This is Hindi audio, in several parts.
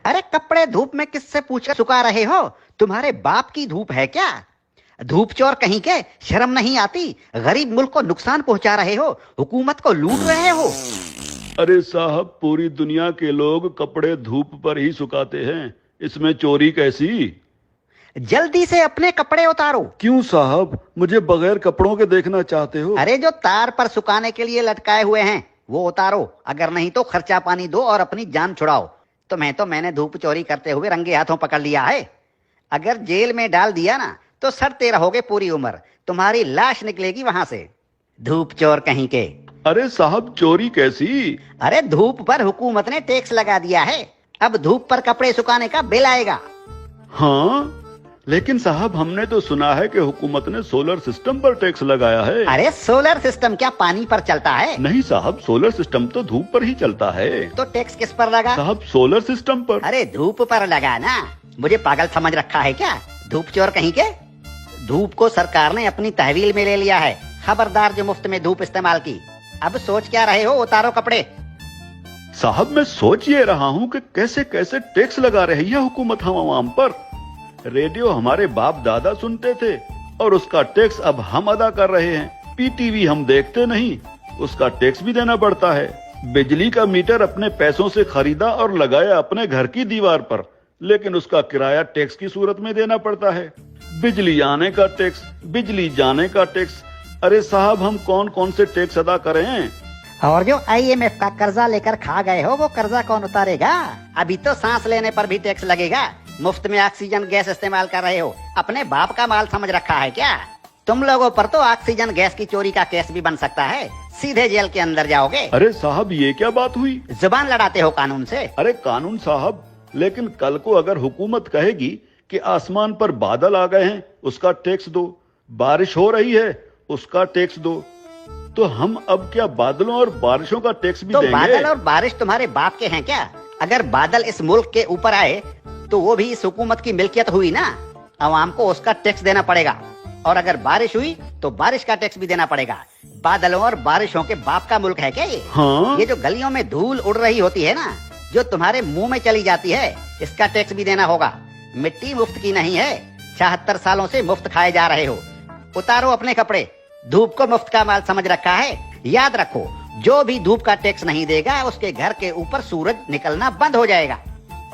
अरे कपड़े धूप में किससे पूछकर सुखा रहे हो? तुम्हारे बाप की धूप है क्या? धूप चोर कहीं के, शर्म नहीं आती? गरीब मुल्क को नुकसान पहुंचा रहे हो, हुकूमत को लूट रहे हो। अरे साहब, पूरी दुनिया के लोग कपड़े धूप पर ही सुखाते हैं, इसमें चोरी कैसी? जल्दी से अपने कपड़े उतारो। क्यों साहब, मुझे बगैर कपड़ों के देखना चाहते हो? अरे जो तार पर सुखाने के लिए लटकाए हुए हैं वो उतारो, अगर नहीं तो खर्चा पानी दो और अपनी जान छुड़ाओ। तुम्हें तो मैंने धूप चोरी करते हुए रंगे हाथों पकड़ लिया है। अगर जेल में डाल दिया ना तो सड़ते रहोगे पूरी उम्र, तुम्हारी लाश निकलेगी वहां से। धूप चोर कहीं के। अरे साहब, चोरी कैसी? अरे धूप पर हुकूमत ने टैक्स लगा दिया है, अब धूप पर कपड़े सुखाने का बिल आएगा। हाँ, लेकिन साहब हमने तो सुना है कि हुकूमत ने सोलर सिस्टम पर टैक्स लगाया है। अरे सोलर सिस्टम क्या पानी पर चलता है? नहीं साहब, सोलर सिस्टम तो धूप पर ही चलता है। तो टैक्स किस पर लगा? साहब सोलर सिस्टम पर। अरे धूप पर लगा ना, मुझे पागल समझ रखा है क्या? धूप चोर कहीं के। धूप को सरकार ने अपनी तहवील में ले लिया है, खबरदार जो मुफ्त में धूप इस्तेमाल की। अब सोच क्या रहे हो? उतारो कपड़े। साहब मैं सोच ये रहा हूँ कि कैसे कैसे टैक्स लगा रही है हुकूमत हम आवाम पर। रेडियो हमारे बाप दादा सुनते थे और उसका टैक्स अब हम अदा कर रहे हैं। पीटीवी हम देखते नहीं, उसका टैक्स भी देना पड़ता है। बिजली का मीटर अपने पैसों से खरीदा और लगाया अपने घर की दीवार पर, लेकिन उसका किराया टैक्स की सूरत में देना पड़ता है। बिजली आने का टैक्स, बिजली जाने का टैक्स। अरे साहब, हम कौन कौन से टैक्स अदा करें? और जो IMF का कर्जा लेकर खा गए हो वो कर्जा कौन उतारेगा? अभी तो सांस लेने पर भी टैक्स लगेगा। मुफ्त में ऑक्सीजन गैस इस्तेमाल कर रहे हो, अपने बाप का माल समझ रखा है क्या? तुम लोगों पर तो ऑक्सीजन गैस की चोरी का केस भी बन सकता है, सीधे जेल के अंदर जाओगे। अरे साहब, ये क्या बात हुई? जुबान लड़ाते हो कानून से। अरे कानून साहब, लेकिन कल को अगर हुकूमत कहेगी कि आसमान पर बादल आ गए हैं उसका टैक्स दो, बारिश हो रही है उसका टैक्स दो, तो हम अब क्या बादलों और बारिशों का टैक्स भी तो देंगे? बादल और बारिश तुम्हारे बाप के हैं क्या? अगर बादल इस मुल्क के ऊपर आए तो वो भी इस हुकूमत की मिल्कियत हुई ना, आवाम को उसका टैक्स देना पड़ेगा। और अगर बारिश हुई तो बारिश का टैक्स भी देना पड़ेगा। बादलों और बारिशों के बाप का मुल्क है क्या ये? हाँ? ये जो गलियों में धूल उड़ रही होती है ना, जो तुम्हारे मुंह में चली जाती है, इसका टैक्स भी देना होगा। मिट्टी मुफ्त की नहीं है, 76 सालों से मुफ्त खाए जा रहे हो। उतारो अपने कपड़े, धूप को मुफ्त का माल समझ रखा है। याद रखो, जो भी धूप का टैक्स नहीं देगा उसके घर के ऊपर सूरज निकलना बंद हो जाएगा।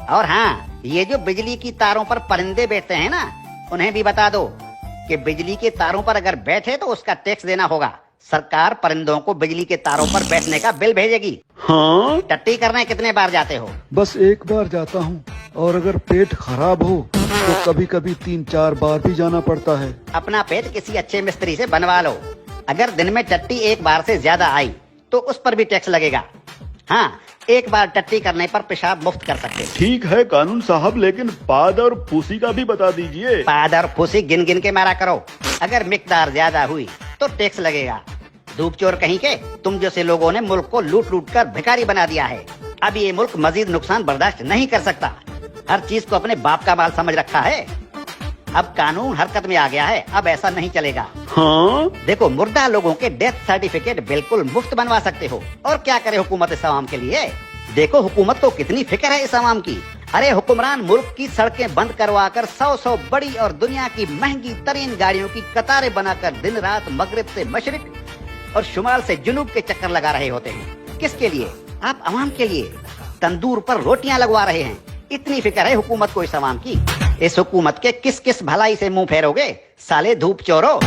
और हाँ, ये जो बिजली की तारों पर परिंदे बैठते हैं ना, उन्हें भी बता दो कि बिजली के तारों पर अगर बैठे तो उसका टैक्स देना होगा। सरकार परिंदों को बिजली के तारों पर बैठने का बिल भेजेगी। हाँ? टट्टी करने कितने बार जाते हो? बस एक बार जाता हूँ, और अगर पेट खराब हो तो कभी कभी 3-4 बार भी जाना पड़ता है। अपना पेट किसी अच्छे मिस्त्री से बनवा लो। अगर दिन में टट्टी एक बार से ज्यादा आई तो उस पर भी टैक्स लगेगा। हाँ, एक बार टट्टी करने पर पेशाब मुफ्त कर सकते हैं। ठीक है कानून साहब, लेकिन पाद और फूसी का भी बता दीजिए। पाद और फूसी गिन गिन के मारा करो, अगर मिकदार ज्यादा हुई तो टैक्स लगेगा। धूप चोर कहीं के, तुम जैसे लोगों ने मुल्क को लूट लूट कर भिखारी बना दिया है। अब ये मुल्क मजीद नुकसान बर्दाश्त नहीं कर सकता। हर चीज को अपने बाप का माल समझ रखा है। अब कानून हरकत में आ गया है, अब ऐसा नहीं चलेगा। हाँ? देखो, मुर्दा लोगों के डेथ सर्टिफिकेट बिल्कुल मुफ्त बनवा सकते हो। और क्या करे हुकूमत इस आवाम के लिए? देखो हुकूमत को कितनी फिक्र है इस आवाम की। अरे हुक्मरान मुल्क की सड़कें बंद करवा कर 100 बड़ी और दुनिया की महंगी तरीन गाड़ियों की कतारें बनाकर दिन रात मगरिब से मशरिक और शुमाल से जुनूब के चक्कर लगा रहे होते हैं। किसके लिए? आप आवाम के लिए। तंदूर पर रोटियां लगवा रहे हैं। इतनी फिक्र है हुकूमत को इस आवाम की। इस हुकूमत के किस किस भलाई से मुंह फेरोगे साले धूप चोरो?